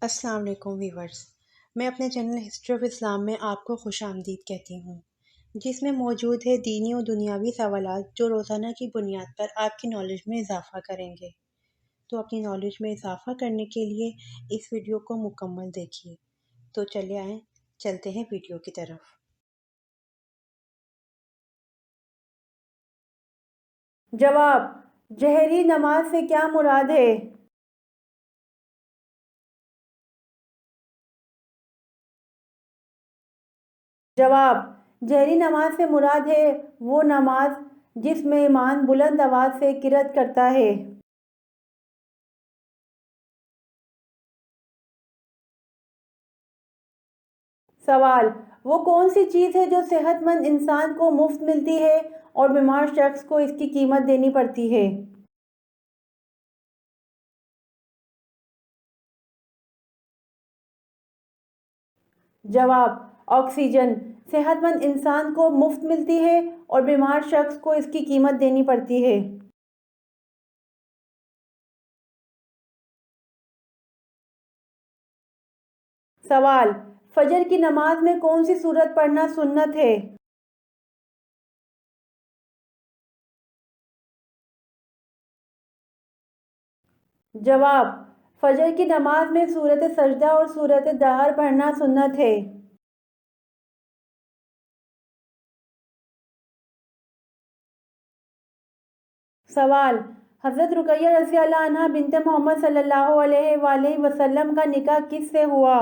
السلام علیکم ویورز، میں اپنے چینل ہسٹری آف اسلام میں آپ کو خوش آمدید کہتی ہوں، جس میں موجود ہے دینی و دنیاوی سوالات جو روزانہ کی بنیاد پر آپ کی نالج میں اضافہ کریں گے۔ تو اپنی نالج میں اضافہ کرنے کے لیے اس ویڈیو کو مکمل دیکھیے۔ تو چلے آئیں، چلتے ہیں ویڈیو کی طرف۔ جواب: جہری نماز سے کیا مراد ہے؟ جواب: جہری نماز سے مراد ہے وہ نماز جس میں امام بلند آواز سے قرأت کرتا ہے۔ سوال: وہ کون سی چیز ہے جو صحت مند انسان کو مفت ملتی ہے اور بیمار شخص کو اس کی قیمت دینی پڑتی ہے؟ جواب: آکسیجن صحت مند انسان کو مفت ملتی ہے اور بیمار شخص کو اس کی قیمت دینی پڑتی ہے۔ سوال: فجر کی نماز میں کون سی سورت پڑھنا سنت ہے؟ جواب: فجر کی نماز میں سورت سجدہ اور سورت دہر پڑھنا سنت ہے۔ سوال: حضرت رقیہ رضی اللہ عنہ بنت محمد صلی اللہ علیہ وآلہ وسلم کا نکاح کس سے ہوا؟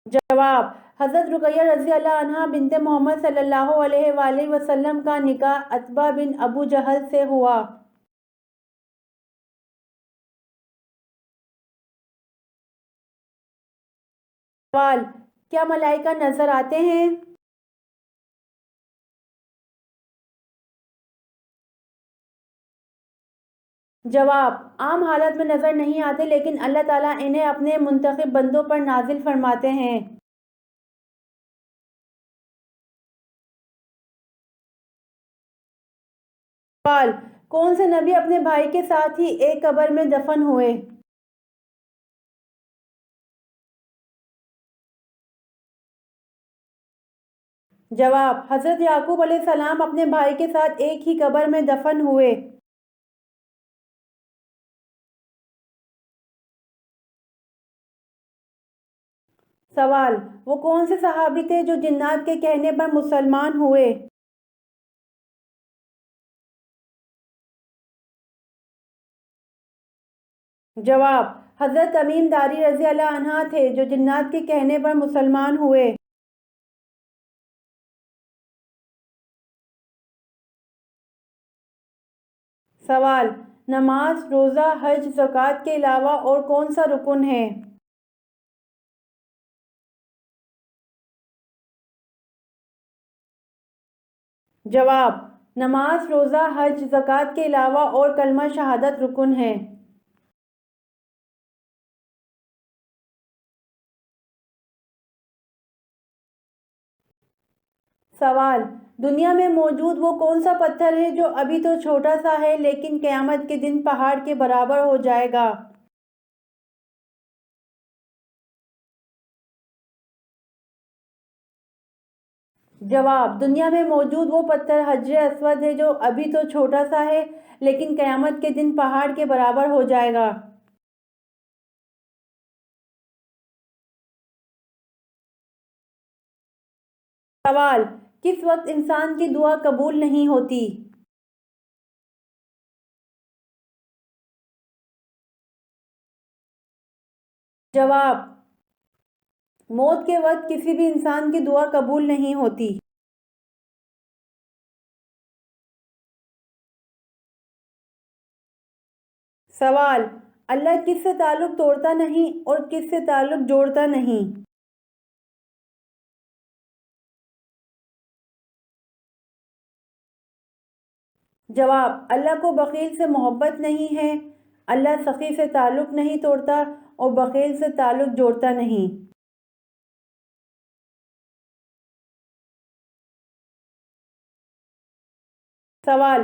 جواب: حضرت رقیہ رضی اللہ عنہ بنت محمد صلی اللہ علیہ وآلہ وسلم کا نکاح عتبہ بن ابو جہل سے ہوا۔ سوال: کیا ملائکہ نظر آتے ہیں؟ جواب: عام حالت میں نظر نہیں آتے، لیکن اللہ تعالیٰ انہیں اپنے منتخب بندوں پر نازل فرماتے ہیں۔ سوال: کون سے نبی اپنے بھائی کے ساتھ ہی ایک قبر میں دفن ہوئے؟ جواب: حضرت یعقوب علیہ السلام اپنے بھائی کے ساتھ ایک ہی قبر میں دفن ہوئے۔ سوال: وہ کون سے صحابی تھے جو جنات کے کہنے پر مسلمان ہوئے؟ جواب: حضرت تمیم داری رضی اللہ عنہ تھے جو جنات کے کہنے پر مسلمان ہوئے۔ سوال: نماز، روزہ، حج، زکوٰۃ کے علاوہ اور کون سا رکن ہے؟ جواب: نماز، روزہ، حج، زکوٰۃ کے علاوہ اور کلمہ شہادت رکن ہے۔ سوال: دنیا میں موجود وہ کون سا پتھر ہے جو ابھی تو چھوٹا سا ہے لیکن قیامت کے دن پہاڑ کے برابر ہو جائے گا؟ جواب: دنیا میں موجود وہ پتھر حجر اسود ہے جو ابھی تو چھوٹا سا ہے لیکن قیامت کے دن پہاڑ کے برابر ہو جائے گا۔ سوال: کس وقت انسان کی دعا قبول نہیں ہوتی؟ جواب: موت کے وقت کسی بھی انسان کی دعا قبول نہیں ہوتی۔ سوال: اللہ کس سے تعلق توڑتا نہیں اور کس سے تعلق جوڑتا نہیں؟ جواب: اللہ کو بخیل سے محبت نہیں ہے، اللہ سخی سے تعلق نہیں توڑتا اور بخیل سے تعلق جوڑتا نہیں۔ سوال: